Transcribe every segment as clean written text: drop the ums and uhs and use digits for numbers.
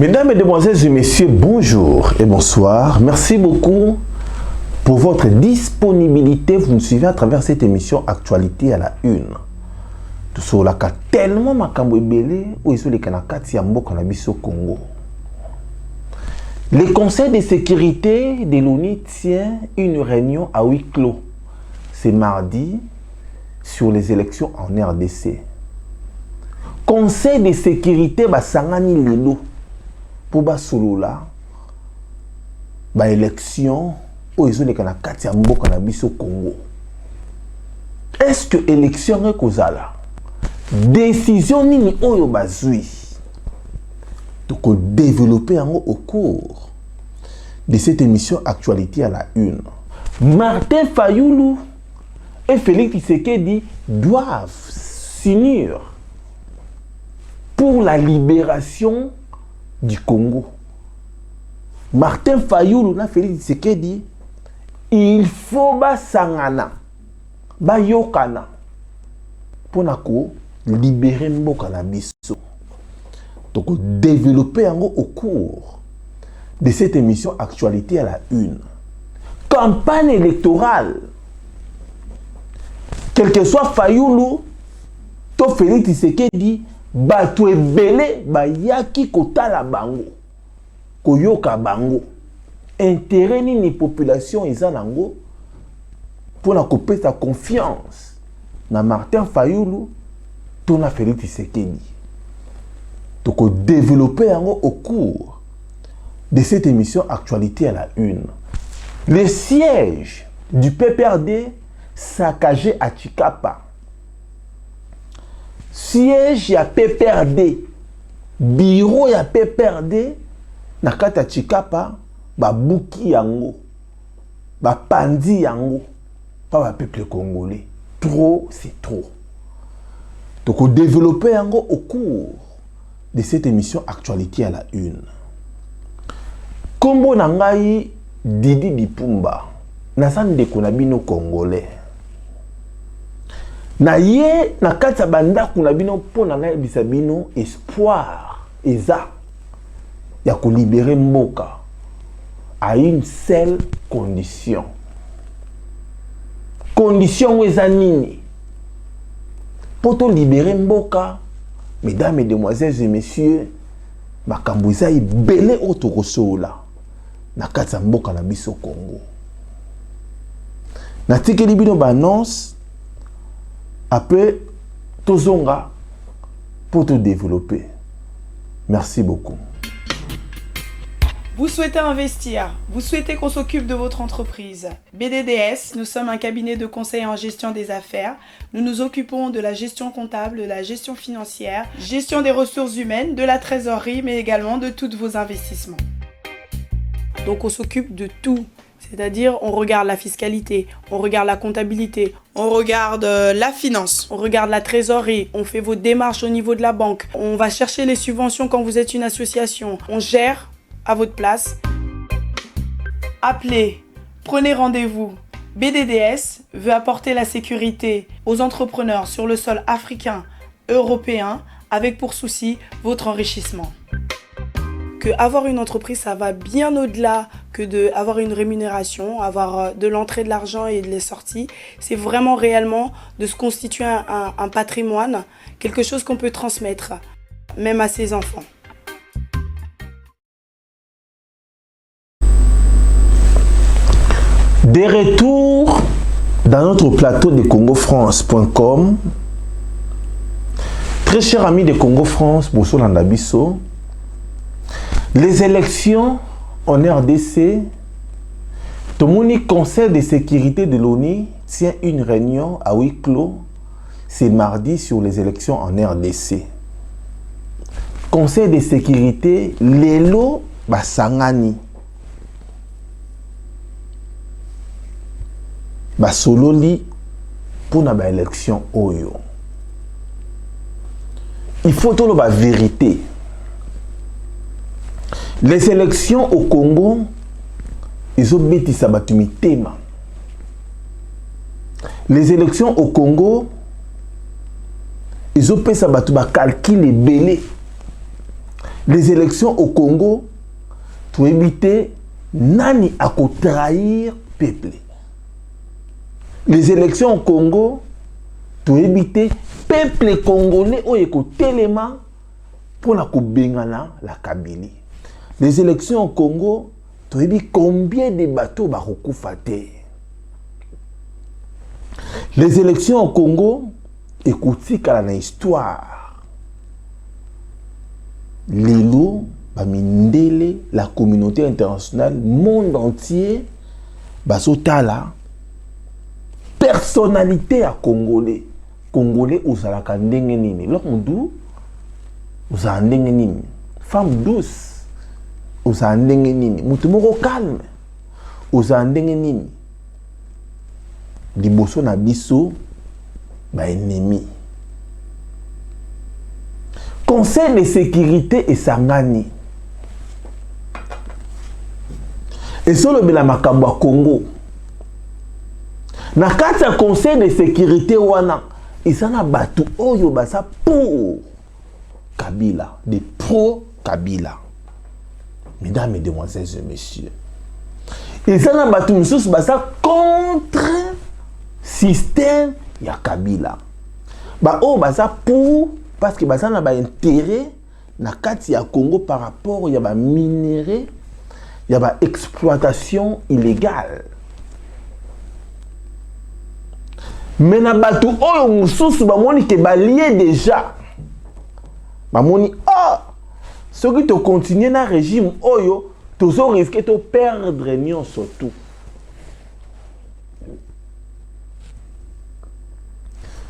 Mesdames, Mesdemoiselles et Messieurs, bonjour et bonsoir. Merci beaucoup pour votre disponibilité. Vous nous suivez à travers cette émission Actualité à la Une. Tout cela a tellement makambo ebele ou iso les kanakati ya mboka na biso Congo. Le Conseil de sécurité de l'ONU tient une réunion à huis clos. C'est mardi sur les élections en RDC. Conseil de sécurité basangani lelo pour basolola ba élection ou iso les kanakati ya mboka na biso Congo. Est-ce que élection est kozala? Décision nini oyo bazui? Donc développer au cours de cette émission Actualité à la Une. Martin Fayoulou et Félix Tshisekedi doivent s'unir pour la libération du Congo. Martin Fayoulou et Félix Tshisekedi, il faut basangana, bayokana pour libérer mboka na biso. Donc développer au cours de cette émission Actualité à la Une. Campagne électorale. Quel que soit Fayoulou, to Félix Tshisekedi, bato ebele bayaki kotala bango, koyoka bango. Intérêt ni population eza nango pour na kopesa confiance na Martin Fayoulou, to na Félix Tshisekedi. Donc développer au cours de cette émission Actualité à la Une. Le siège du PPRD saccagé à Chikapa. Siège ya PPRD, bureau ya PPRD na kata Chikapa, ba buki yango, ba pandi yango, pas ba peuple congolais. Trop, c'est trop. Donc développer au cours de cette émission Actualité à la Une. Kombo nangai Didi Dipumba, nasan de konabino congolais. Na ye na kata banda konabino po nangai bisabino espoir eza ya ko libérer mboka à une seule condition. Condition eza nini? Pour te libérer mboka, mesdames, mesdemoiselles et messieurs, makambo eza ibele otokosola na kati ya mboka na biso Congo. Na tikeli bino ba annonce après tozonga pour te développer. Merci beaucoup. Vous souhaitez investir, vous souhaitez qu'on s'occupe de votre entreprise. BDDS, nous sommes un cabinet de conseil en gestion des affaires. Nous nous occupons de la gestion comptable, de la gestion financière, gestion des ressources humaines, de la trésorerie, mais également de tous vos investissements. Donc on s'occupe de tout. C'est-à-dire, on regarde la fiscalité, on regarde la comptabilité, on regarde la finance, on regarde la trésorerie, on fait vos démarches au niveau de la banque, on va chercher les subventions quand vous êtes une association, on gère à votre place. Appelez, prenez rendez-vous. BDDS veut apporter la sécurité aux entrepreneurs sur le sol africain, européen, avec pour souci votre enrichissement. Que avoir une entreprise, ça va bien au-delà que d'avoir une rémunération, avoir de l'entrée de l'argent et de les sorties. C'est vraiment réellement de se constituer un patrimoine, quelque chose qu'on peut transmettre, même à ses enfants. Des retours dans notre plateau de congofrance.com. Très chers amis de Congo France, Bosso Landabiso, les élections en RDC, tout le Conseil de sécurité de l'ONU tient une réunion à huis clos. C'est mardi sur les élections en RDC. Conseil de sécurité, Lelo Basangani. Basololi pour la élection Oyo. Il faut tout la vérité. Les élections au Congo, ils ont bêtis sabatumi tema. Les élections au Congo, ils ont fait sabatuma calcul belé. Les élections au Congo, tu éviter nani à trahir peuple. Les élections au Congo, tu éviter peuple congolais ou éco tellement pour la bengana la Kabylie. Les élections au Congo, tu éviter combien de bateaux barokufaté. Les élections au Congo, écoutez qu'à la histoire, Lilo, Bamindele, la communauté internationale, monde entier, Basotala, personnalité à Congolais. Congolais, où ça la kandenge nini. L'homme où ça ndenge nini. Femme douce, où ça ndenge nini. Moutumoko calme, où ça ndenge nini. Liboso na biso, ba ennemi. Conseil de sécurité et sangani. Et sur le bela makambo à Congo. Na kati ya conseil de sécurité wana, isana batu oyo basa pour Kabila, des pro Kabila. Mesdames, mesdemoiselles et messieurs. Isana batu misusu basa contre système ya Kabila. Ba o basa pour parce que basa na ba intérêt na kati ya Congo par rapport ya ba minerai, ya ba exploitation illégale. Mais na batu oyo mususu bamoni ke balié déjà. Bamoni ceux qui te continuent na régime oyo tozo risquer de perdre nion surtout.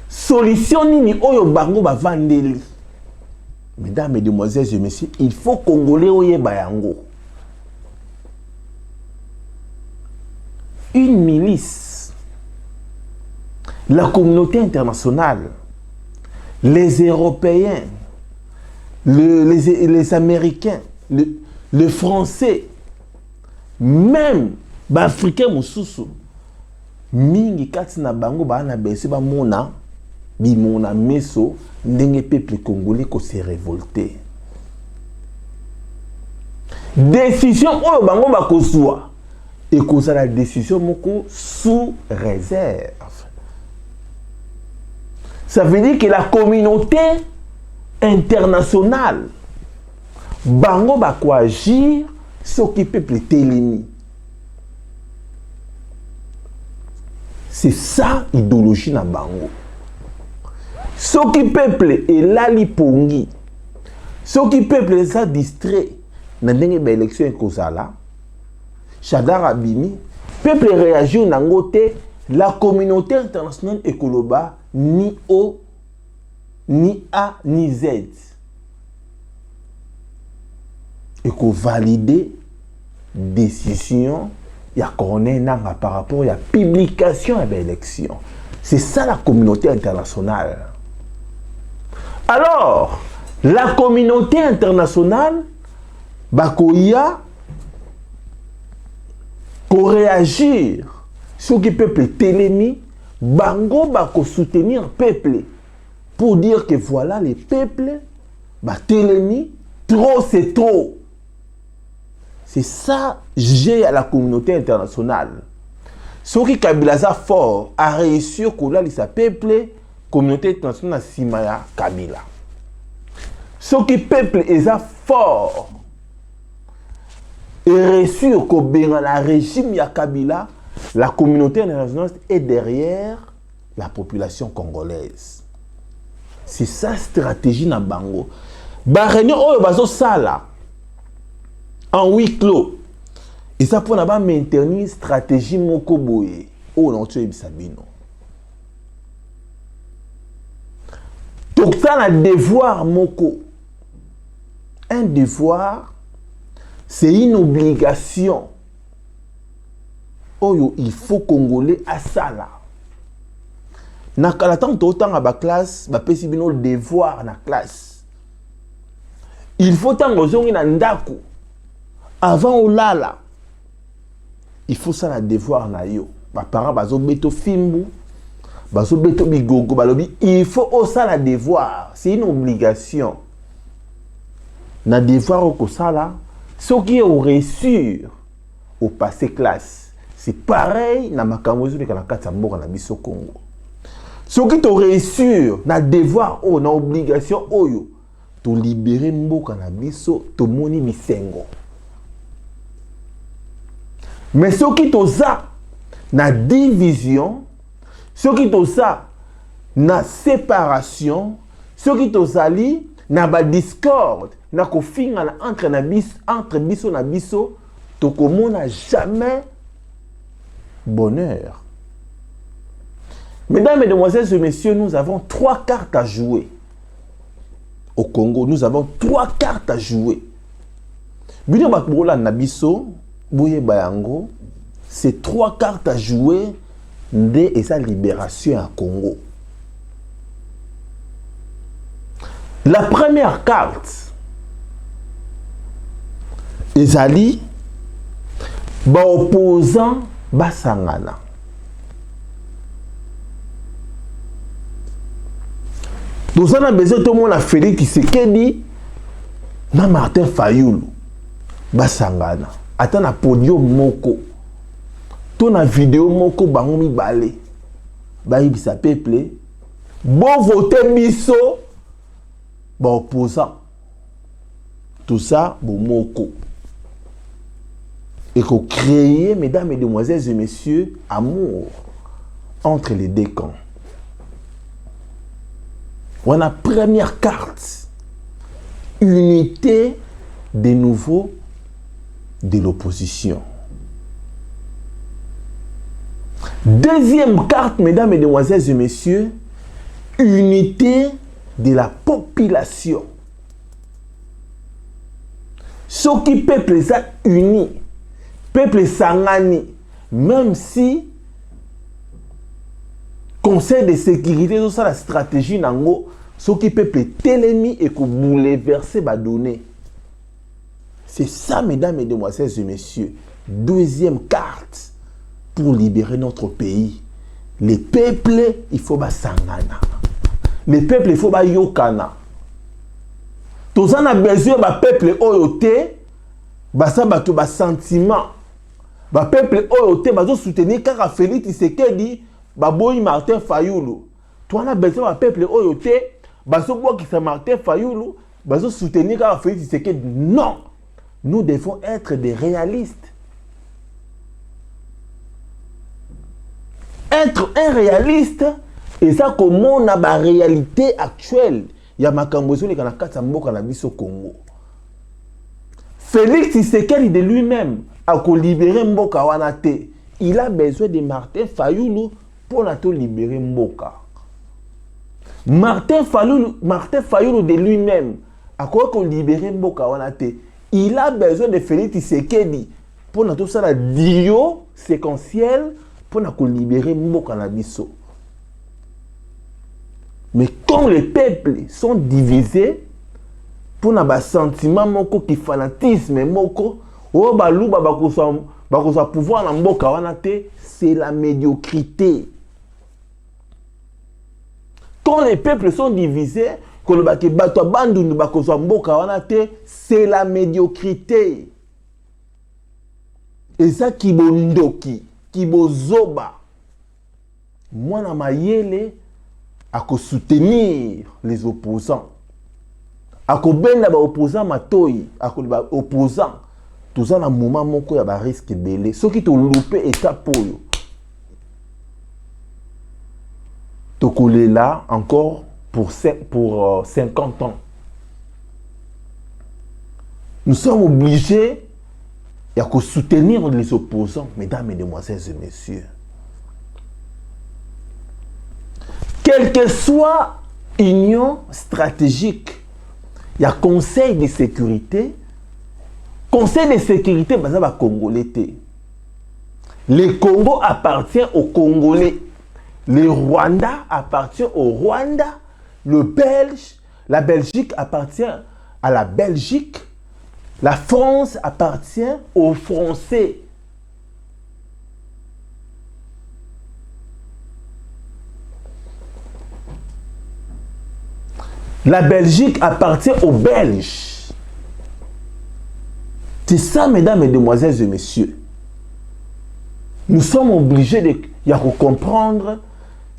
Solution nini oyo bango ba vandeli. Mesdames, mesdemoiselles et messieurs, il faut Congolais oye bayango. Une milice, la communauté internationale, les Européens, les Américains, les Français, même les Africains mususu, mingi kati na bango ba na bese ba mona bimona meso ndenge peuple congolais ko se révolter. Décision oyo bango ba kozwa et koza la décision moko sous réserve. Ça veut dire que la communauté internationale bango ba ko agir ce qui peuple télémi. C'est ça idéologie na bango. Ce qui peuple est là lipongi. Ce qui peuple est ça distrait. Na ndenge ba élection ekozala. Chadar Abimi, peuple réagit na ngote la communauté internationale ekoloba ni O ni A ni Z. Eko valider décision ya Corneille Nanga par rapport à la publication de l'élection. C'est ça la communauté internationale. Alors, la communauté internationale, bakoya, ko réagir sur le peuple télémi, bango bako soutenir peuple pour dire que voilà les peuples, ba télémi, trop c'est trop. C'est ça, j'ai à la communauté internationale. Ce qui Kabila a fort a réussi à sa peuple, communauté internationale Simaya Kabila. Ce qui peuple est fort et réussi à la régime ya Kabila, la communauté internationale est derrière la population congolaise. C'est ça stratégie na bango. Ba réunion oyo bazo sala en huis clos. Et ça pour maintenir une stratégie moko boye. Oh non, tu es bisabino. Donc ça un devoir moko. Un devoir, c'est une obligation. Oh il faut Congolais à ça là. Na kala tant autant à ba classe, ba pesi bino le devoir na classe. Il faut tant ozongi na ndako. Avant au lala, il faut ça la devoir na yo. Ba parents bazo beto fimbu, bazo beto bigogo balobi, il faut ça la devoir, c'est une obligation. na devoir au kosala, ceux qui ont réussi au passé classe, c'est pareil na makambo zo na kati ya mboka na biso Congo. Ceux qui ont réussi na devoir o na obligation oyo to libérer mboka na biso to moni misengo. Mais ceux qui ont ça na division, ceux qui ont ça na séparation, ceux qui ont ça li na ba discorde, na kofinga entre biso na biso, to komona jamais bonheur. Mesdames, Mesdemoiselles et Messieurs, nous avons 3 cartes à jouer. Au Congo, nous avons 3 cartes à jouer. Bino bakbola na biso, boye bayango, c'est 3 cartes à jouer de sa libération à Congo. La première carte, ezali ba opposant basangana. Nous avons besoin de tout le monde à Félix Tshisekedi na Martin Fayulu basangana. Attends na podium moko. Tout na vidéo moko bango mibale. Ba yibisa peuple. Bon voter biso ba opposant. Tout ça bon moko. Et qu'on crée, mesdames, mesdemoiselles et messieurs, amour entre les deux camps. On a première carte, unité de nouveau de l'opposition. Deuxième carte, mesdames, mesdemoiselles et messieurs, unité de la population. Ce qui peuple ça uni. Peuple sangani, même si Conseil de sécurité, tout ça, la stratégie nango, ce qui peuple télémi et que bouleverser va donner. C'est ça, mesdames, mesdemoiselles et messieurs. Deuxième carte pour libérer notre pays. Les peuples, il faut ba sangana. Les peuples, il faut ba yokana. Tout ça, on a besoin de peuple oyote, ça ba tout ba sentiment. Ba peuple oyote bazo soutenir kaka Félix Tshisekedi baboyi Martin Fayulu. Toi na besoin ba peuple oyote bazo bois qui Martin Fayulu bazo soutenir kaka Félix Tshisekedi. Non, nous devons être des réalistes. Être un réaliste et ça comment on a la réalité actuelle. Il y a makambo zo le kana kata mboka na biso Congo. Félix Tshisekedi de lui-même a libéré Mboka Wanate. Il a besoin de Martin Fayulu pour libérer Mboka. Martin Fayulu de lui-même a libéré Mboka Wanate. Il a besoin de Félix Tshisekedi pour tout ça la dio séquentiel pour libérer Mboka Nabiso. Mais quand les peuples sont divisés, pour na ba sentiment moko ki fanatisme moko o ba luba ba ko pouvoir na mboka wana te, c'est la médiocrité. Quand les peuples sont divisés, que le ba ke bato bandundu ba ko mboka wana te, c'est la médiocrité. Et ça ki bondoki, ki bozoba. Mwana mayele a ko soutenir les opposants. Akobenda ba opposant matoi, akoba opposant. Tout ça na moment moko ya ba risque belé. Ce qui te loupé étape poyo. To coller là encore pour 50 ans. Nous sommes obligés de soutenir les opposants, mesdames, mesdemoiselles et messieurs. Quelle que soit union stratégique, il y a conseil de sécurité. Conseil de sécurité, bah, ça va Congolais. Le Congo appartient aux Congolais. Le Rwanda appartient au Rwanda. La Belgique appartient à la Belgique. La France appartient aux Français. La Belgique appartient aux Belges. C'est ça, mesdames, mesdemoiselles et messieurs. Nous sommes obligés de comprendre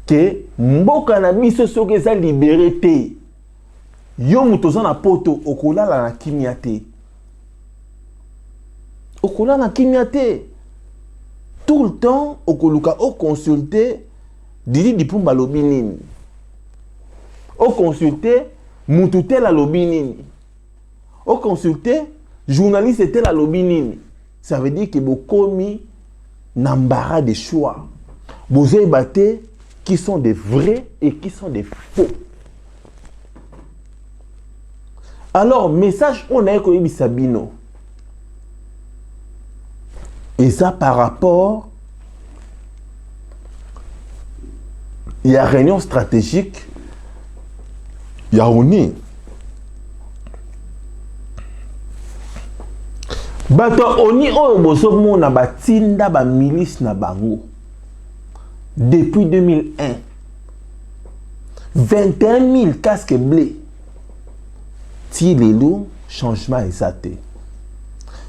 que mboka na biso soki eza libéré te. Yo mutoza na poto okolala na kimia te. Okolala na kimia te. Tout le temps okoluka o consulter Didi Dipumba lobi nini. O consulter mututé la lobi nini. O consulter journaliste tel la lobi nini. Ça veut dire que bokomi n'embarras de choix. Vous avez battu qui sont des vrais et qui sont des faux. Alors, message, on a eu Sabino. Et ça par rapport, il y a réunion stratégique, il y a uni. Bato oni oyo bosomo na batinda ba milice na bango depuis 2001 21 000 casques bleus ti lelo changement exacté.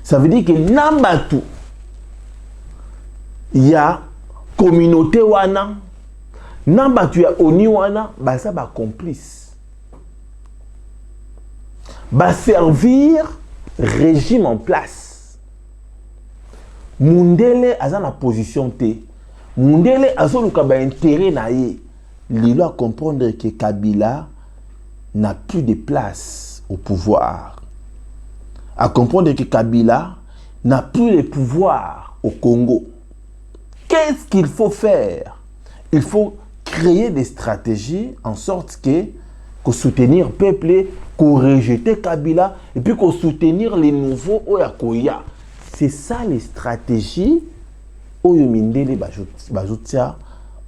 Ça veut dire que nambatu ya communauté wana nambatu ya oni wana baza ba complice ba servir régime en place. Mundele aza na position te. Mundele azoluka ba intérêt na ye. Lilo a comprendre que Kabila n'a plus de place au pouvoir. À comprendre que Kabila n'a plus de pouvoir au Congo. Qu'est-ce qu'il faut faire? Il faut créer des stratégies en sorte que soutenir le peuple, qu'on rejette Kabila et puis qu'on soutenir les nouveaux Oyakoya. C'est ça les stratégies Oyo Mindele Bazoutia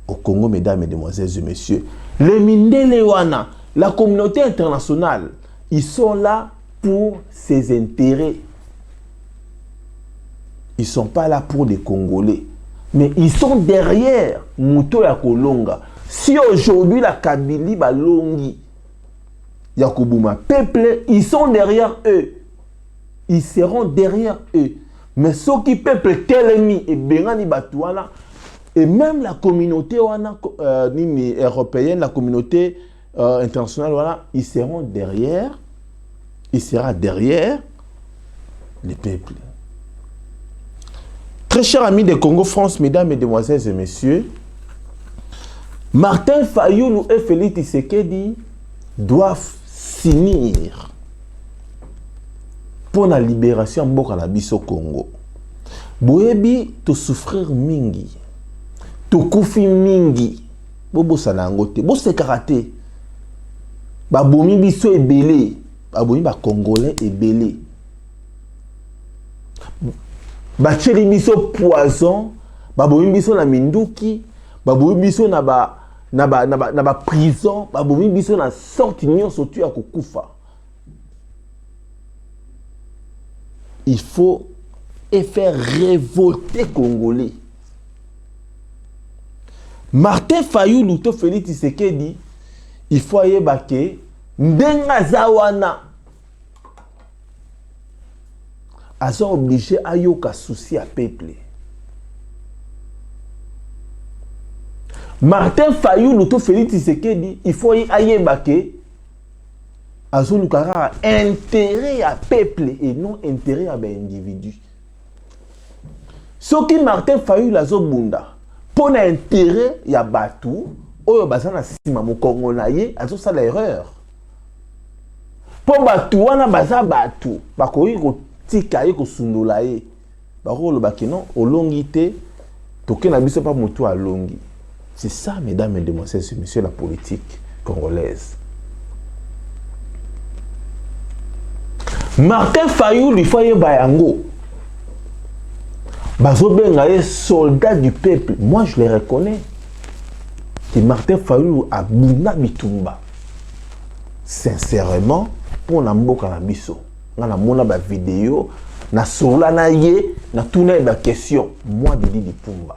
au Congo, mesdames, mesdemoiselles et messieurs. Les Mindele Wana, la communauté internationale, ils sont là pour ses intérêts. Ils ne sont pas là pour des Congolais. Mais ils sont derrière Mouto ya Kolonga. Si aujourd'hui la Kabili Balongi, Yakobouma, peuple, ils sont derrière eux. Ils seront derrière eux. Mais ceux qui peuple telemi et Bengani Batouana, et même la communauté européenne, la communauté internationale, voilà, ils seront derrière, il sera derrière les peuples. Très chers amis de Congo France, mesdames, mesdemoiselles et messieurs, Martin Fayulu et Félix Tshisekedi doivent s'unir pour la libération mboka na biso Congo. Boyebi to souffrir mingi, to kufi mingi, bobo sanangote, bo se karaté. Ba bomi biso ebele, ba bomi ba congolais ebele. Ba cheli biso poison, ba bomi biso na minduki, ba bomi biso na ba prison, ba bomi biso na sorti nyonso tu ya kokufa. Il faut faire révolter Congolais. Martin Fayulu to Félix Tshisekedi, il faut y baquer ndenga zawana. Ils sont obligés à yoka souci à peuple. Martin Fayulu to Félix Tshisekedi, il faut y aller baquer azolukara intérêt à peuple et non intérêt à individu. Ce qui Martin Fayulu azobunda pour l'intérêt ya batu oyo bazana sima mokongo na ye azo sala erreur. Pour batu wana baza batu bakoyi ko tika ye ko sundola ye bakolo bakino olongi te toke na biso pa mutu alongi. C'est ça, mesdames, mesdemoiselles et messieurs, la politique congolaise. Martin Fayulu, il faut y bayango. Bazobenga est soldat du peuple. Moi, je les reconnais. Que Martin Fayulu a Bouna Bitumba. Sincèrement, pour la mboka na biso. Na mona ba vidéo, na sola na ye, na tourner ba question. Moi, Didi Dipumba.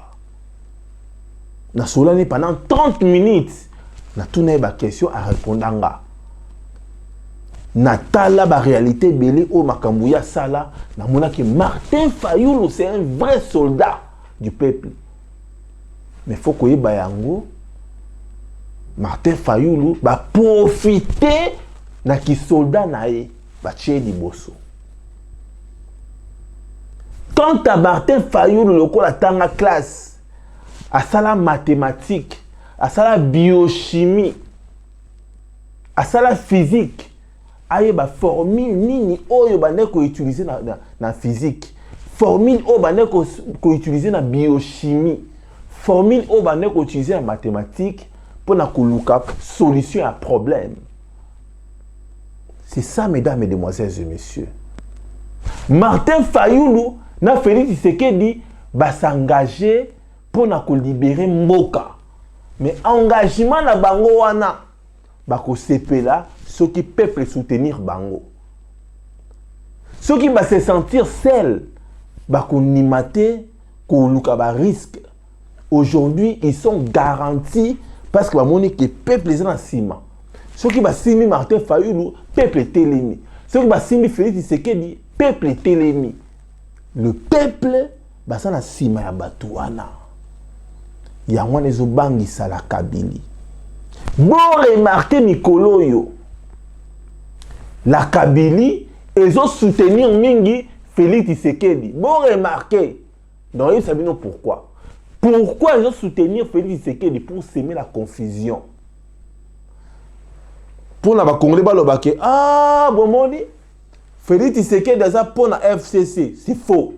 Na sola ni pendant 30 minutes, na tourner ba question à répondre. Natala ba réalité belé au Makambouya Sala, na mona que Martin Fayulu c'est un vrai soldat du peuple. Mais faut que bayango Martin Fayulu va profiter na ki soldat nae ba tché di bosso. Quant à Martin Fayulu loko la tanga classe à sala mathématique, à sala biochimie, à sala physique, aye ba formule nini oyo bande ko utiliser na physique, formule oyo bande ko utiliser na biochimie, formule oyo bande ko utiliser na mathématique pour na koluka solution à problème. C'est ça, mesdames, mesdemoiselles et messieurs. Martin Fayulu na Félix Tshisekedi va s'engager pour na libérer Mboka. Mais engagement na bango wana ba ko sepela ceux qui peuvent soutenir bango. Ceux qui va se sentir seuls ba ko nimate ko luka ba risque. Aujourd'hui, ils sont garantis parce que ba moni que peuple est en ciment. Ceux qui va simi Martin Fayulu, peuple est télémi. Ceux qui va simi Félix Tshisekedi, peuple est télémi. Le peuple va s'en ciment ya batouana. Ya wana ezobangi sala Kabili. Bon remarquer Mikolo yo. La Kabili ezo soutenir mingi Félix Tshisekedi. Bon remarquer. Donc ils savent pourquoi. Pourquoi ils ont soutenir Félix Tshisekedi? Pour s'aimer la confusion. Pour na ba Congolais balobake ah bon moni Félix Tshisekedi aza pour na FCC, c'est faux.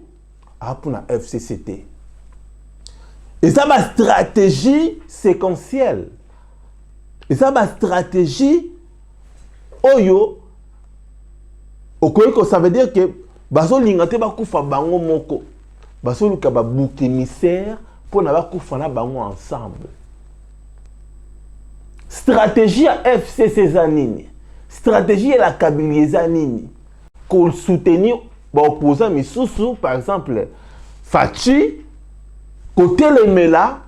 Ah pour na FCCT. Et ça ma stratégie séquentielle. Et ça ma stratégie oyo okoyiko, ça veut dire que baso lingate ba kufa bango moko. Baso luka ba bouc émissaire pour na ba kufa na bango ensemble. Stratégie à FCC Zanini. Stratégie à la Kabylie Zanini. Qu'on soutenir l'opposant Missoussou, par exemple, Fachi, côté les Mela,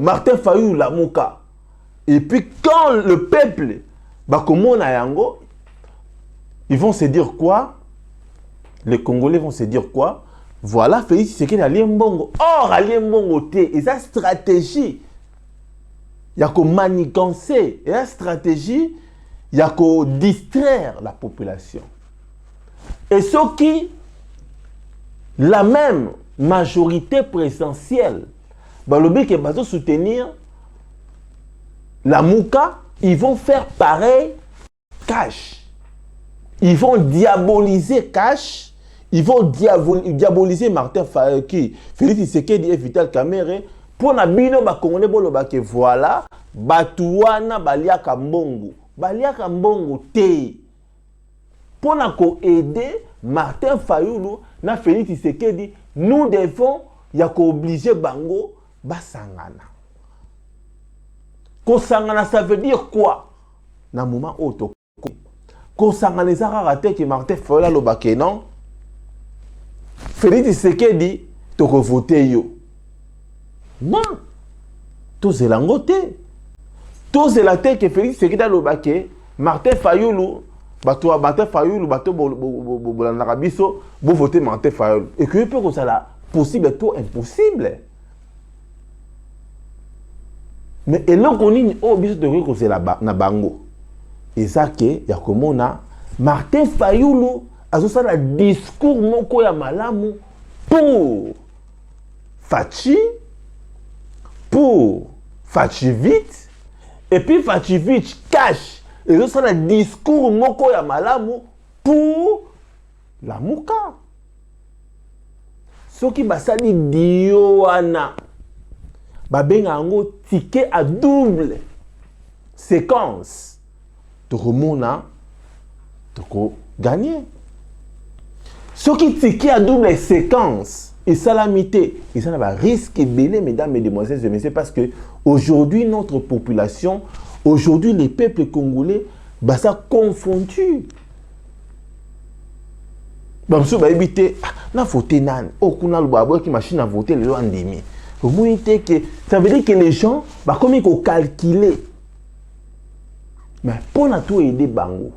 Martin Fayulu Lamuka. Et puis quand le peuple, Bakomo Nayango, ils vont se dire quoi? Les Congolais vont se dire quoi? Voilà, Félix Tshisekedi a Liembongo. Or, à Liembongo, et sa stratégie, il y a qu'à manigancer. Et la stratégie, il y a qu'à distraire la population. Et ce qui, la même majorité présidentielle, le but qui va soutenir la Mouka, ils vont faire pareil cash. Ils vont diaboliser cash. Ils vont diaboliser Martin Fayulu, Félix Tshisekedi et Vital Kamerhe. Pour na bino ba Congolais boloba ke voilà batuana baliaka mbongo te. Pour na ko aider Martin Fayulu na Félix Tshisekedi, nous devons ya ko obliger bango basangana. Ko sangana, ça veut dire quoi? Na moment auto ko sangana ezaka raté que Martin Fayulu loba ke non. Félix Tshisekedi to ko voter yo. Non, tous les langotés, tous les latés que Félix Tshisekedi a l'obake, Martin Fayulu, Martin Fayulu, Bolanabiso, vous votez Martin Fayulu. Et que peut que ça là, possible, tout impossible. Mais et là qu'on dit, oh, bien sûr, que c'est la bango. Et ça que, y a comme on a, Martin Fayulu, a ça le discours moko ya malamu pour Fachi. Pour Fachivit, et puis Fachivit cache, et ça le discours moko ya malamu pour la Mouka. Ce qui va sali dioana, babenga ango ticket à double séquence. Tu remona, tu gagner. Ce qui ticket à double séquence. Et salamité, et ça va risquer belé, mesdames, mesdemoiselles et messieurs, parce que aujourd'hui, notre population, aujourd'hui, les peuples congolais, bah ça confondu. Bah, monsieur, bah, éviter, na voté nan, oh, kuna le babo qui machine à voter le lendemain. Ça veut dire que les gens, bah, comme ils ont calculé, Mais pour tout aider Bango,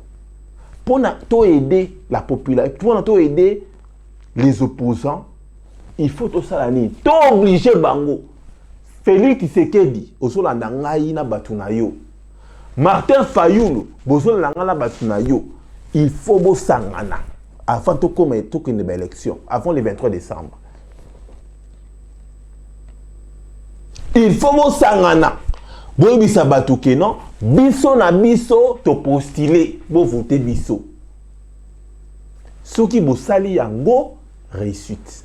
pour tout aider la population, pour tout aider les opposants, il faut tout ça l'année. Tout obligé Bango. Félix Tshisekedi, osola ndangai na batunayo. Martin Fayulu, osola ndangai na batunayo. Il faut bo sangana avant tout comme toute une élection, avant le 23 décembre. Il faut bo sangana. Bo bisa batuke non, biso na biso to postuler, bo voter biso. Soki bo sali yango réussite.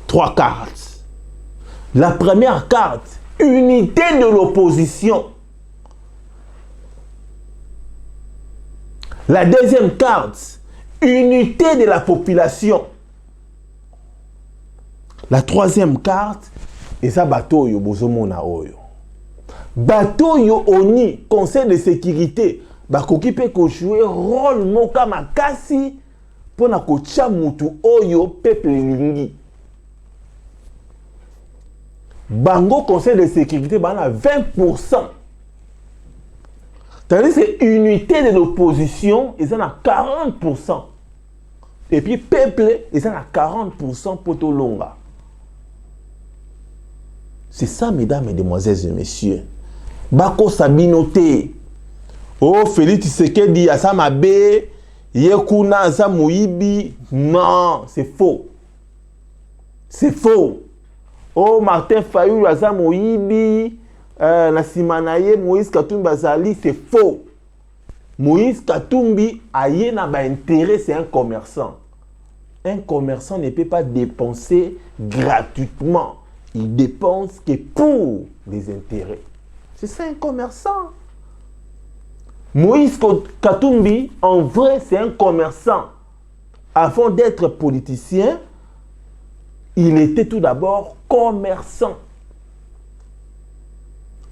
3 cartes. La première carte, unité de l'opposition. La deuxième carte, unité de la population. La troisième carte, et ça bateau yo bozomona oyo. Bateau yo oni, conseil de sécurité, bakoki pe ko jouer rôle moka makasi pour na ko tia mutu oyo peuple lingi. Bango conseil de sécurité bana 20%. Tandis que unité de l'opposition, ils en ont 40%. Et puis peuple, ils en ont 40% pour tout longa. C'est ça, mesdames et demoiselles et messieurs. Bako Sabinote. Oh, Félix Tshisekedi, Asama B, Yekuna, Asamoibi. Non, c'est faux. C'est faux. Oh, Martin Fayulu, Asamoibi, Nasimanaye, Moïse Katumbi Bazali, c'est faux. Moïse Katumbi, aye n'a pas intérêt, c'est un commerçant. Un commerçant ne peut pas dépenser gratuitement. Il dépense que pour les intérêts. C'est ça un commerçant. Moïse Katumbi, en vrai, c'est un commerçant. Avant d'être politicien, il était tout d'abord commerçant.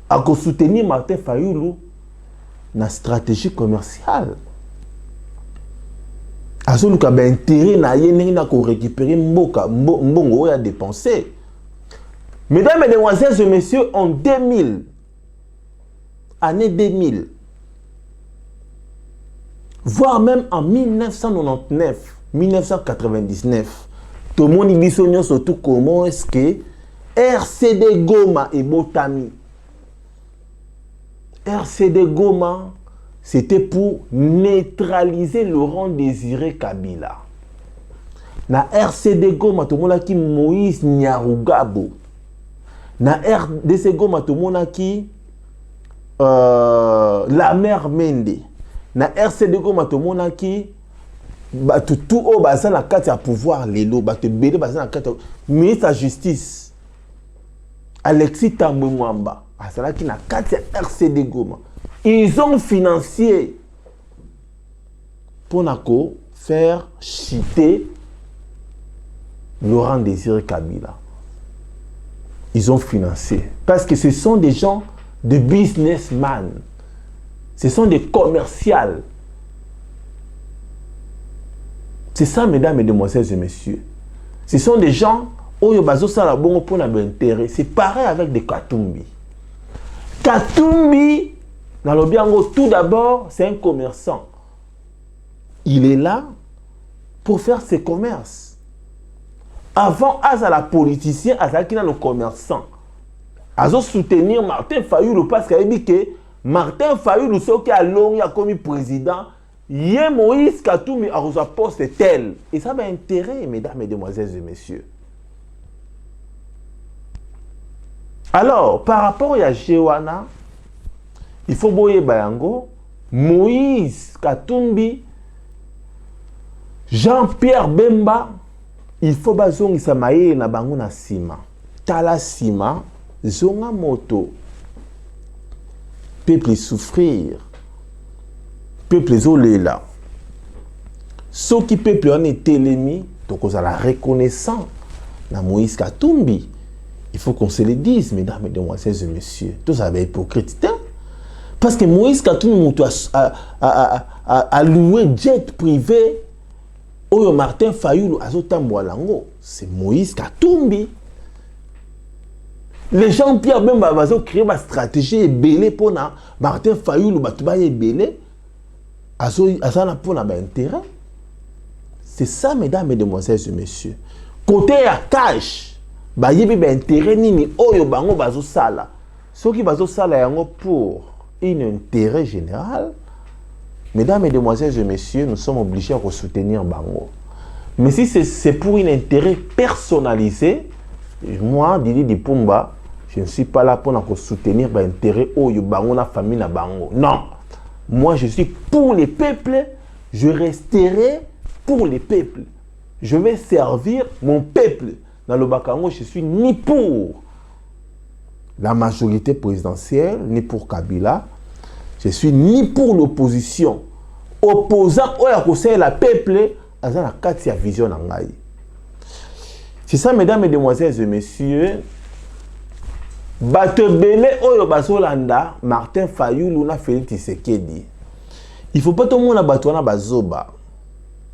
À soutenir Martin Fayulu na stratégie commerciale. À ce qu'il a intérêt na récupérer mbongo à dépenser. Mesdames et demoiselles et messieurs, en 2000, année 2000, voire même en 1999, 1999, tout le monde dit surtout comment est-ce que RCD Goma et Botami. RCD Goma, c'était pour neutraliser Laurent Désiré Kabila. Na RCD Goma, tout le monde qui Moïse Nyarugabo. Na RDC Goma, tout le monde qui la mère Mende. Na RCD Goma, tout le monde qui tout au bazin la carte à pouvoir les lots, te bédé bazin la carte ministre de la justice Alexis Tambwe Mwamba, à cela qui n'a carte RCD Goma. Ils ont financé pour faire chiter Laurent Désiré Kabila. Ils ont financé. Parce que ce sont des gens de businessmen. Ce sont des commerciaux. C'est ça, mesdames et demoiselles et messieurs. Ce sont des gens où ils ont pour intérêt. C'est pareil avec des Katumbi. Katumbi, dans le Biango, tout d'abord, c'est un commerçant. Il est là pour faire ses commerces. Avant, à la politicien, à le commerçant. À soutenir Martin Fayulu parce qu'il a dit que Martin Fayulu, ce qui a long, a commis président, Yé Moïse Katumbi a reçu poste tel. Et ça a intérêt, mesdames et demoiselles et messieurs. Alors, par rapport à Jewana, il faut boyer Bayango, Moïse Katumbi, Jean-Pierre Bemba, il faut bazongi samaye na bango na sima. Tala sima, zonga moto. Peuple souffrir. Peuple zolela. Ceux qui peuple en est l'ennemi, donc on a la reconnaissance na Moïse Katumbi. Il faut qu'on se le dise, mesdames et demoiselles et messieurs. Tout ça va être hypocrite. Hein? Parce que Moïse Katumbi a loué jet privé. Oyo Martin Fayulu azotambola lango, c'est Moïse Katumbi. Les gens Pierre même ont créé une stratégie et belé pour Martin Fayulu Batouba et belé. Azana pour intérêt. C'est ça, mesdames, mesdemoiselles et messieurs. Côté à cash, bah y a intérêt ni oyo bango bazo sala. Ce qui bazo sala yango pour un intérêt général. Mesdames, mesdemoiselles et messieurs, nous sommes obligés de soutenir bango. Mais si c'est pour un intérêt personnalisé, moi, Didi Dipumba, je ne suis pas là pour soutenir l'intérêt oyo bango na famille na bango. Non. Moi, je suis pour les peuples, je resterai pour les peuples. Je vais servir mon peuple. Dans le Bakango, je suis ni pour la majorité présidentielle, ni pour Kabila. Je suis ni pour l'opposition. Opposant au conseil la peuple, à la carte vision en Ngaï. C'est ça, mesdames, mesdemoiselles et messieurs. Batebele oyo bazolanda Martin Fayulu na Félix Tshisekedi. Il faut pas tout le monde batouana bazoba.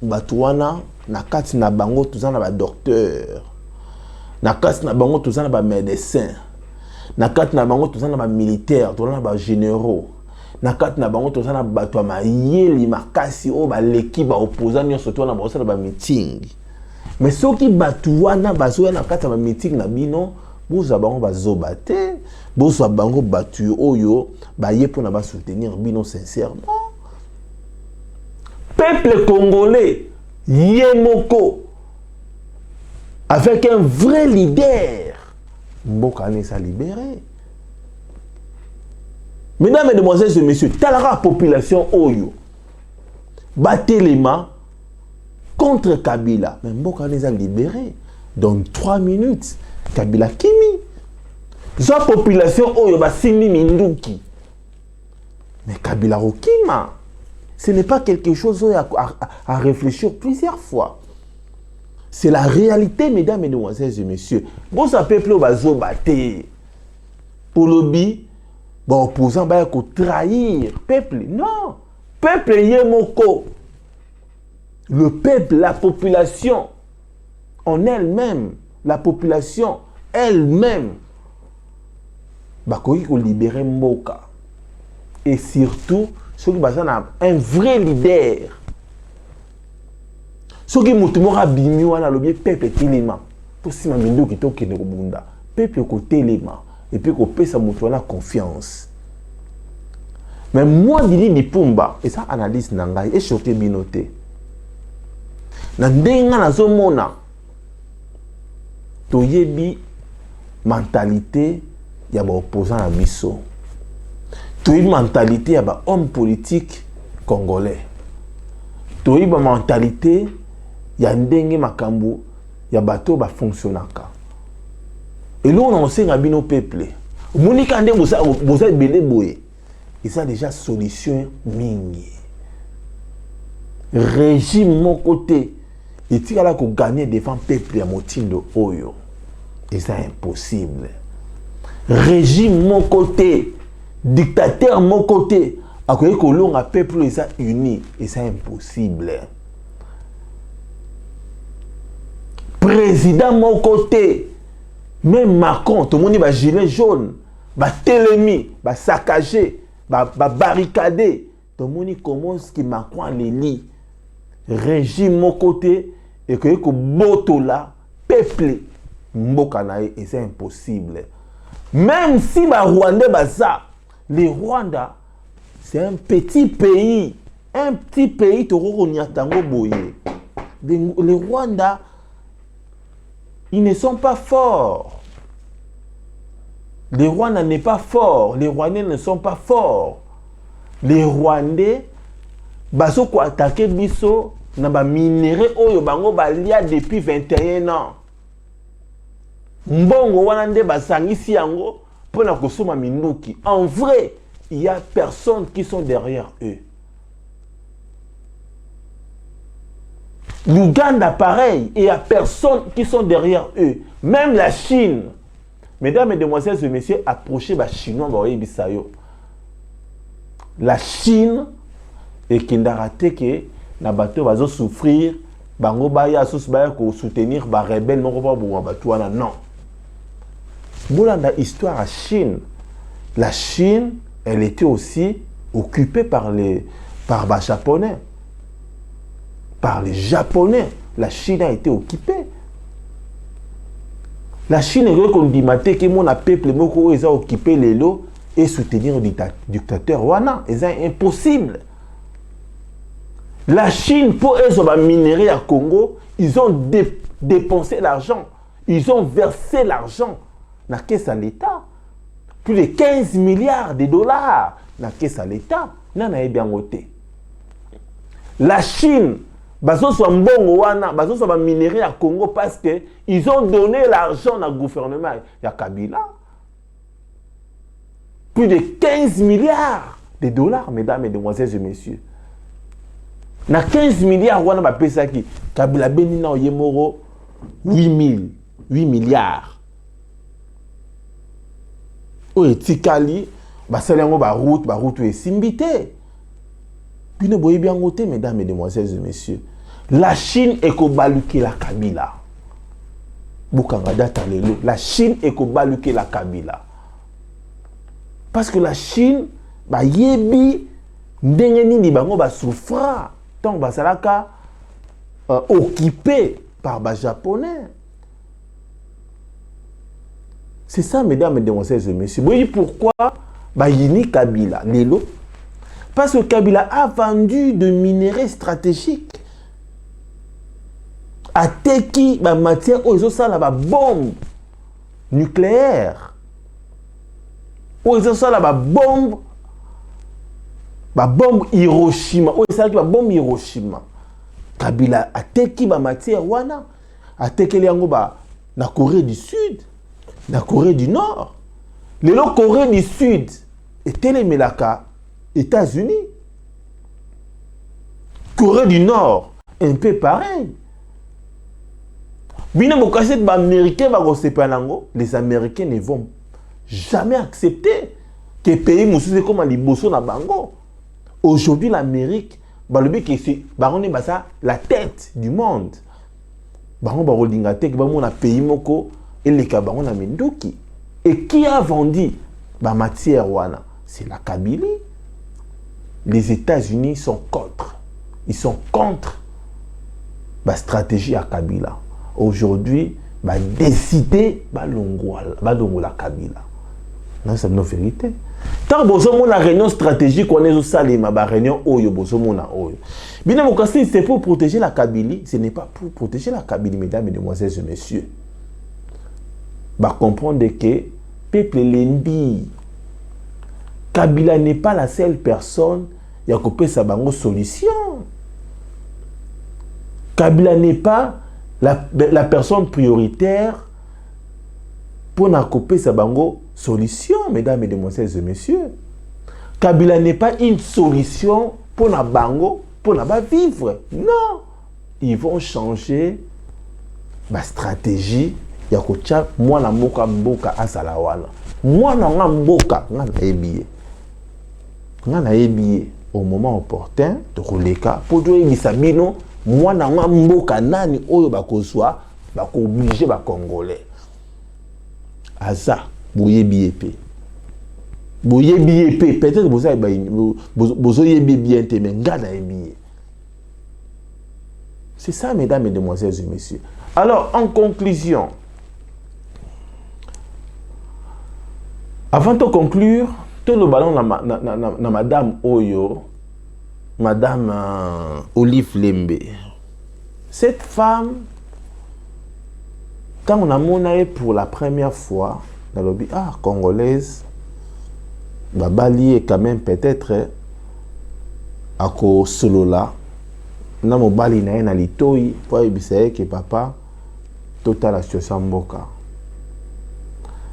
Batouana na kati na bango tuzana ba docteur. Na kati na bango tuzana ba médecin. Na kati na bango tuzana ba militaire, tuzana ba généraux. Na kati na bango tuzana batwa mayeli makasi o ba leki ba opposant nyonso to na ba ba meeting. Mais ceux qui batouana bazoya na kati ba meeting na bino Boza bango bazoba te, boza bango batu oyo, ba ye pour na ba soutenir bino sincèrement. Peuple congolais, Yemoko, avec un vrai leader, Mboka sa libéré. Mesdames, mesdemoiselles et messieurs, talara population oyo, batelema contre Kabila, mais Mboka sa libéré. Dans 3 minutes. Kabila Kimi. Sa population oyo basimi minduki. Mais Kabila Rokima. Ce n'est pas quelque chose à réfléchir plusieurs fois. C'est la réalité, mesdames, mesdemoiselles et messieurs. Bon, ça peuple bazo baté. Pour le bi, bon, opposant ba ko trahir peuple. Non. Peuple yemoko. Le peuple, la population en elle-même. La population elle-même va libérer Mboka. Et surtout, ceux qui ont un vrai leader. Ceux qui ont le peuple téléma. Pour si mamindou qui toque ne bunda. Peuple côté téléma. Et puis qu'on peut la confiance. Mais moi, Didi Dipumba, et ça analyse nangai, et choté binoté. Nandenga na zomona. Toyebi mentalité ya ba opposant à biso. Toyebi mentalité ya ba homme politique congolais. Toyebi mentalité ya ndenge makambo ya bato ba fonctionnaka. Et là on sait ngabino peuple. Monika nde boza belé boye. Et ça déjà solution mingi. Régime mon côté. Et tu as là qu'on gagne devant peuple ya motindo oyo. Et c'est impossible. Régime mon côté, dictateur mon côté, à quoi que l'on a peuple et ça uni, et c'est impossible. Président mon côté, même Macron, tout le monde va gilet jaune, va télémi, va saccager, va barricader. Tout le monde commence qui Macron les lit. Régime mon côté, et que boto là, peuple. Mbokanae, et c'est impossible. Même si les Rwandais baza, les Rwandais, c'est un petit pays. Un petit pays, les Rwandais, ils ne sont pas forts. Les Rwandais n'est pas forts. Les Rwandais ne sont pas forts. Les Rwandais, baso ko attaquer biso, na ba minéré oyo bango balia depuis 21 ans. Mbongo wana nde basangisi yango pona kosoma minduki. En vrai, il y a personne qui sont derrière eux. L'Ouganda pareil, il y a personne qui sont derrière eux. Même la Chine. Mesdames, mesdemoiselles et messieurs, approchez les Chinois bisayo. La Chine et Kindarate que na bateau va souffrir, bango baya soutenir ba rebelle non. Voilà la histoire à Chine. La Chine, elle était aussi occupée par les Japonais. Par les Japonais. La Chine a été occupée. La Chine est qu'on dit que mon peuple est occupé les lots et soutenir le dictateur wana. C'est impossible. La Chine, pour eux, minerais à Congo, ils ont dépensé l'argent. Ils ont versé l'argent dans la caisse à l'État. Plus de 15 milliards de dollars dans la caisse à l'État. Non, bien voté. La Chine, bazo soit mbongo wana, bazo soit minerais à Congo parce que ils ont donné l'argent au gouvernement de Kabila. Plus de 15 milliards de dollars, mesdames, mesdemoiselles et messieurs. Na 15 milliards wana ba pesa ki Kabila benina oyemoro 8 milliards. O etikali ba salango ba route e simbité. Bino boye bien ngote mesdames et demoiselles et messieurs. La Chine est kobaluki la Kabila. Bukanga data lelo. La Chine est kobaluki la Kabila. Parce que la Chine ba yebi ndenge nini bango ba souffra tant ba salaka occupé par les Japonais. C'est ça, mesdames et demoiselles et messieurs. Vous voyez pourquoi Yini Kabila, Lelo? Parce que Kabila a vendu de minerais stratégiques. A teki ba matière où ils ont ça la bombe nucléaire. Où ils ont ça la bombe Hiroshima. Où ils ont ça la bombe Hiroshima. Kabila a teki ba matière wana. A teki liango ba na Corée du Sud. La Corée du Nord. Les Corée du Sud était les Melaka, États-Unis. Corée du Nord, un peu pareil. Les Américains ne vont jamais accepter que les pays comme Liboso na Bango. Aujourd'hui, l'Amérique, c'est la tête du monde. Et qui a vendu la matière wana? C'est la Kabylie. Les États-Unis sont contre. Ils sont contre la stratégie à Kabila. Aujourd'hui, décider la Kabila. Non, c'est une vérité. Tant que vous avez la réunion stratégique, on est au Salima, la réunion Oyo, c'est pour protéger la Kabylie. Ce n'est pas pour protéger la Kabylie, mesdames, mesdemoiselles et messieurs. Comprendre que peuple l'endi Kabila n'est pas la seule personne qui a coupé sa solution. Kabila n'est pas la personne prioritaire pour na couper sa solution, mesdames, mesdemoiselles et messieurs. Kabila n'est pas une solution pour na bango, pour na vivre. Non, ils vont changer la stratégie. Yakocha mwana mboka asala wana mwana nga mboka nga na ebiye au moment opportun to koleka pour doye bisabino mwana nga mboka nani oyo bakozwa bako obliger ba congolais aza boyebi epé peut-être bozo yebi bien te mais nga na ebiye. C'est ça, mesdames, mesdemoiselles et messieurs. Alors en conclusion, avant de conclure, tout le ballon na Madame Oyo, Madame Olive Lembe. Cette femme, quand on a monnaie pour la première fois, dans le lobby, congolaise, Babali est quand même peut-être à cause solo là. Na mobali na ena litoi, pour ebisaye que papa, total la situation mboka.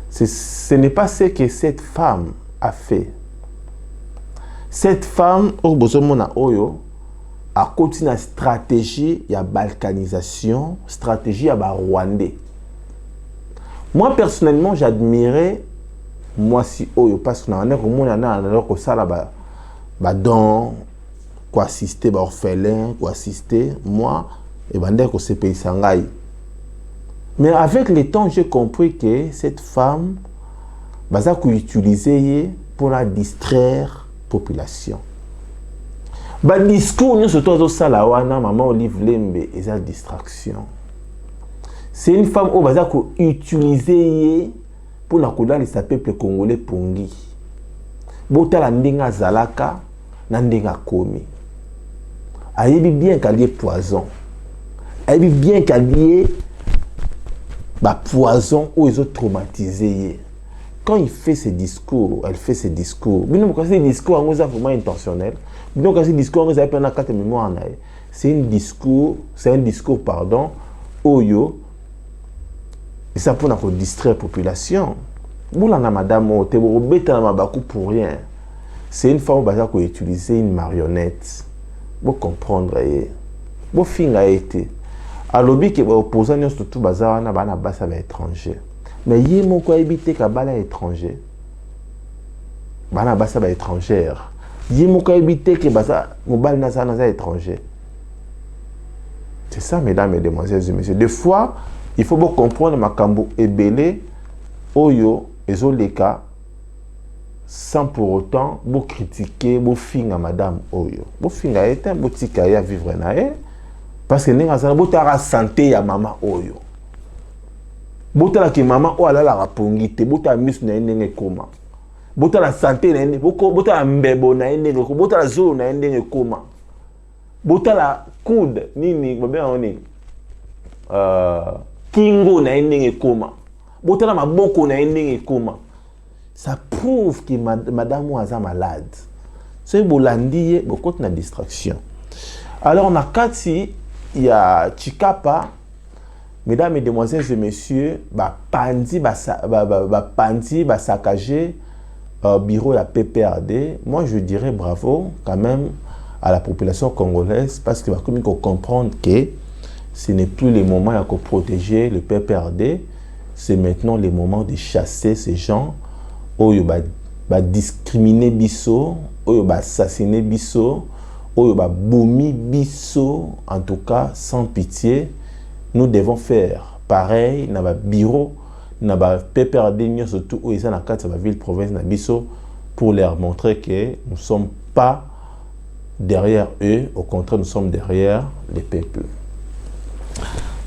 Ce n'est pas ce que cette femme a fait. Cette femme, a continué la stratégie de balkanisation, stratégie de Rwandais. Moi, personnellement, j'admirais, moi, si Oyo, parce que nous avons quoi assister, orphelin, quoi assister, moi, et bandé ko se pays sangai. Mais avec le temps, j'ai compris que cette femme, baza ko utiliser pour la distraire population. Ba discours nous surtout au salawana maman Olive Lembe et sa distraction. C'est une femme au baza ko utiliser pour na kola les peuple congolais pongi. Bota la ndinga zalaka na ndinga komi. Ayebi bien qu'elle est poison. Ayebi bien qu'elle est poison ou ils ont traumatisé. Quand il fait ses discours, elle fait ses discours. Mais non, quand c'est des discours, c'est vraiment intentionnel. Mais non, quand c'est des discours, c'est un discours, pardon, oyo. Et ça pour distraire la population. Boulana madame, te bobeta na mabaku pour rien. C'est une forme qui a utilisé une marionnette. Vous comprendre, vous finga été. À l'objet que opposant nous surtout bazar na bana basa à l'étranger. Mais yé mon quoi habiter kabala étranger. Bana basa ba étrangère. Yé mon quoi habiter que basa mobile na za étranger. C'est ça mesdames et demoiselles et messieurs. Des fois, il faut bien comprendre makambo ebele oyo ezoleka sans pour autant vous critiquer, vous finga madame oyo. Vous finga était vous tika ya vivre na e parce que ninga sana vous ta santé ya maman oyo. Botala ki maman o ala la rapongi te bota mis na ndenge koma. Botala santé na ndenge botala mbebo na ndenge ko botala zolo na ndenge koma. Botala coude nini babe oni kingo na ndenge koma. Botala maboko na ndenge koma. Ça prouve que madame Ouaza malade. C'est bolandi beaucoup de distraction. Alors on a Kati, il y a Chikapa. Mesdames et demoiselles et messieurs, pandi saccagé bureau de la PPRD. Moi, je dirais bravo quand même à la population congolaise parce que il faut comprendre que ce n'est plus le moment de protéger le PPRD. C'est maintenant le moment de chasser ces gens oyo ba discriminer biso, oyo ba assassiner biso, oyo ba bomi biso, en tout cas sans pitié. Nous devons faire pareil dans le bureau, dans le PPRD, surtout où ils sont dans la ville, province, dans Bisso, pour leur montrer que nous ne sommes pas derrière eux, au contraire, nous sommes derrière les peuples.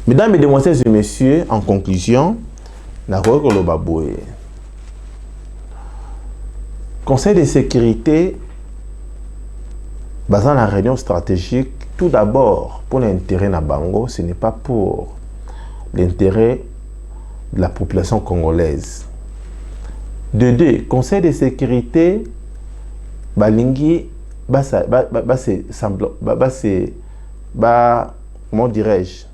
Mesdames, Mesdemoiselles et Messieurs, en conclusion, la Conseil de sécurité, basant la réunion stratégique, tout d'abord, pour l'intérêt de Bango, ce n'est pas pour l'intérêt de la population congolaise. De deux, Conseil de sécurité, Balingi, comment dirais-je,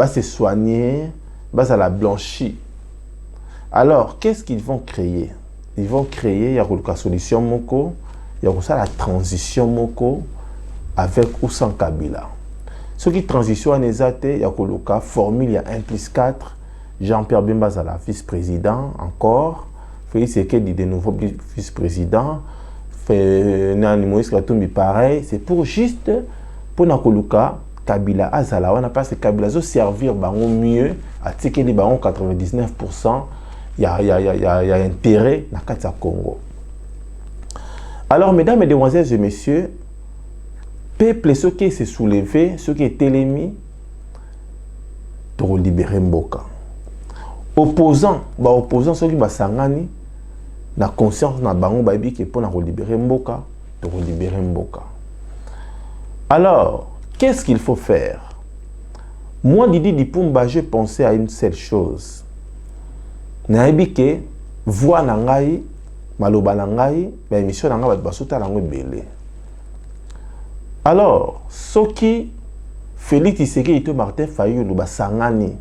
se soigner, la blanchir. Alors, qu'est-ce qu'ils vont créer? Ils vont créer, il y a la solution Moko, il y a la transition Moko, avec ou sans Kabila. Ce qui transition en Ezate, il y a la formule, il y a 1+4, Jean-Pierre Bemba la vice-président encore, Félix Sekedi de nouveau vice-président, Moïse Katumbi pareil, c'est pour juste pour Nakoluka Kabila Azala, on a pas ce Kabila zo servir bango mieux à Tsekedi bango 99%, il y a intérêt dans le Congo. Alors mesdames, mesdemoiselles et messieurs, peuple, ceux qui se soulevé, ceux qui étaient ennemis, pour libérer Mboka. Opposants, ceux qui basangani, la conscience na bango baby qui pour libérer Mboka, pour libérer Mboka. Alors, qu'est-ce qu'il faut faire? Moi, Didi Dipumba, j'ai pensé à une seule chose. Naebi ke voix nangai, maloba nangai, ba émission nangai basota nango belé. Alors, ce qui Félix Tshisekedi et Martin Fayulu basangani,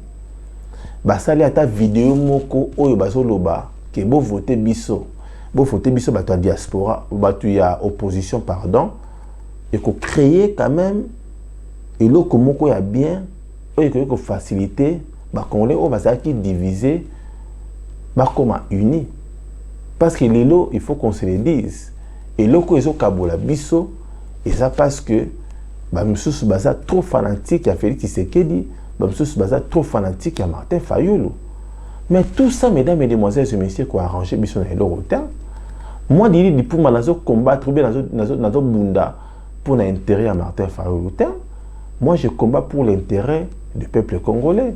basali ata vidéo moko oyo bazoloba ke bo voter biso bato ya diaspora, bato ya opposition pardon, et ko créer quand même eloko moko ya bien oyo ko faciliter ba congolais o bazaki diviser ba comme unis. Parce que les lots, il faut qu'on se le dise. Et loko ezo kabola biso, et ça parce que bah monsieur Subasa trop fanatique a Félix Tshisekedi trop fanatique à Martin Fayulu. Mais tout ça, mesdames, mesdemoiselles et messieurs, qui ont arrangé Bisson et l'Eurotin, moi, je dis pour combattre dans Bunda pour l'intérêt à Martin Fayulu. Moi, je combats pour l'intérêt du peuple congolais.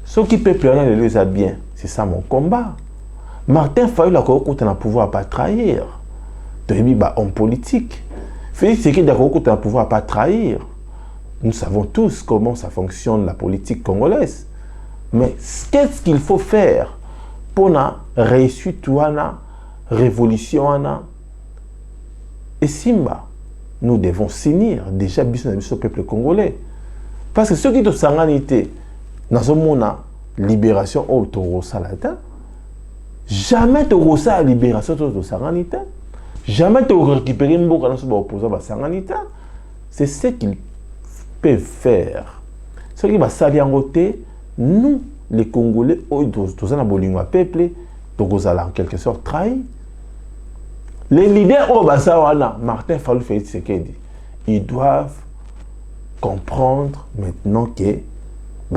Ce qui peuple là les a bien, c'est ça mon combat. Martin Fayulu a un pouvoir à pas trahir. Tu es homme politique. Félix Tshisekedi a un pouvoir à pas trahir. Nous savons tous comment ça fonctionne la politique congolaise. Mais qu'est-ce qu'il faut faire pour réussir la révolution et Simba? Nous devons s'unir déjà au peuple congolais. Parce que ceux qui ont sanganité dans ce monde, libération au Toro Salata, jamais tu as la libération de sanganité, jamais tu as récupéré un bout dans opposant à sanganité. C'est ce qu'ils peuvent faire. Ce qui va s'allier en côté, nous, les Congolais, tous en peuple, tous en quelque sorte trahis. Les leaders au Bassawana, Martin Fayulu, Félix Tshisekedi, ils doivent comprendre maintenant que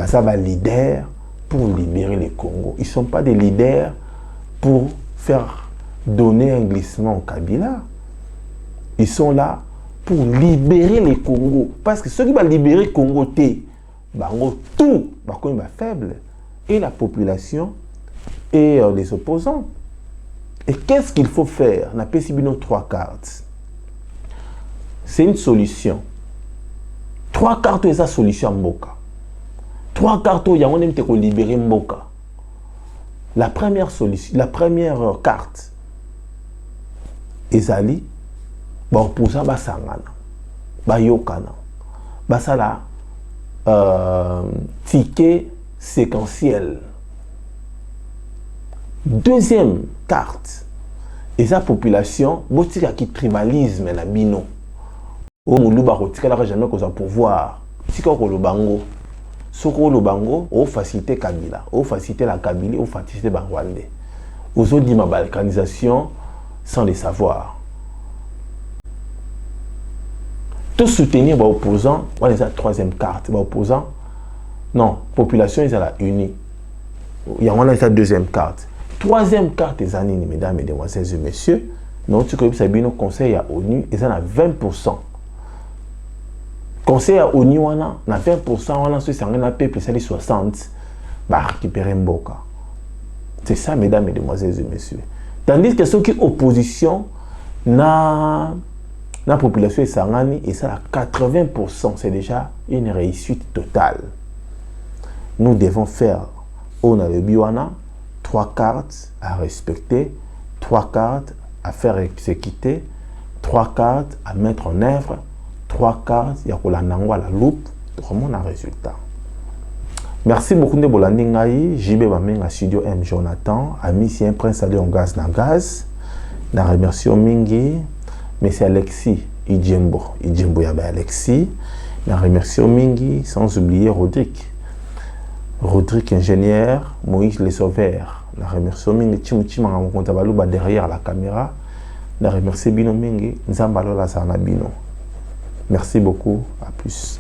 ça va leader pour libérer le Congo. Ils ne sont pas des leaders pour faire donner un glissement au Kabila. Ils sont là pour libérer le Congo. Parce que ceux qui vont libérer le Congo, tout va faible. Et la population et les opposants. Et qu'est-ce qu'il faut faire? On a PCBino 3 cartes. C'est une solution. 3 cartes, c'est la solution à Mboka. 3 cartes, il y a un qui libérer Mboka. La première solution, la première carte, Ezali, opposant Basangana, Bayokana, Basala, ticket séquentiel. Deuxième carte, et sa population, botika qui tribalisme na bino. O muluba rotika la jamais qu'on a pouvoir. Tika ko lobango. Soko lobango, o faciliter Kabila, o faciliter la Kabylie, o faciliter Bangwande. Ozo dit ma balkanisation sans les savoir. Tout soutenir opposant, on est la troisième carte, opposant. Non, population ils sont la unie. Il y a la deuxième carte. Troisième carte des années, mesdames, mesdemoiselles et messieurs, notre conseil à ONU, ils en a 20%. Conseil à ONU, on a 20%, on a 60%, bah, récupérer Mboka. C'est ça, mesdames, mesdemoiselles et messieurs. Tandis que ceux qui opposition, na population est sangani, et ça, à 80%, c'est déjà une réussite totale. Nous devons faire, on a le biwana, 3 cartes à respecter, 3 cartes à faire exécuter, 3 cartes à mettre en œuvre, 3 cartes, il y a la loupe, vraiment un résultat. Merci beaucoup de Bolandi Ngai, JB Bamenga Studio M Jonathan, Amisien Prince Ali en gaz na gaz, na remercie Mingi, Monsieur Alexis Idjembo Yabe Alexis, na remercie Mingi, sans oublier Rodrigue ingénieur, Moïse les sauveur. Na remercie Mingi Chimuchima Ngontabaluba derrière la caméra. Na remercie Bino Mingi Nzambalo la Sana Bino. Merci beaucoup, à plus.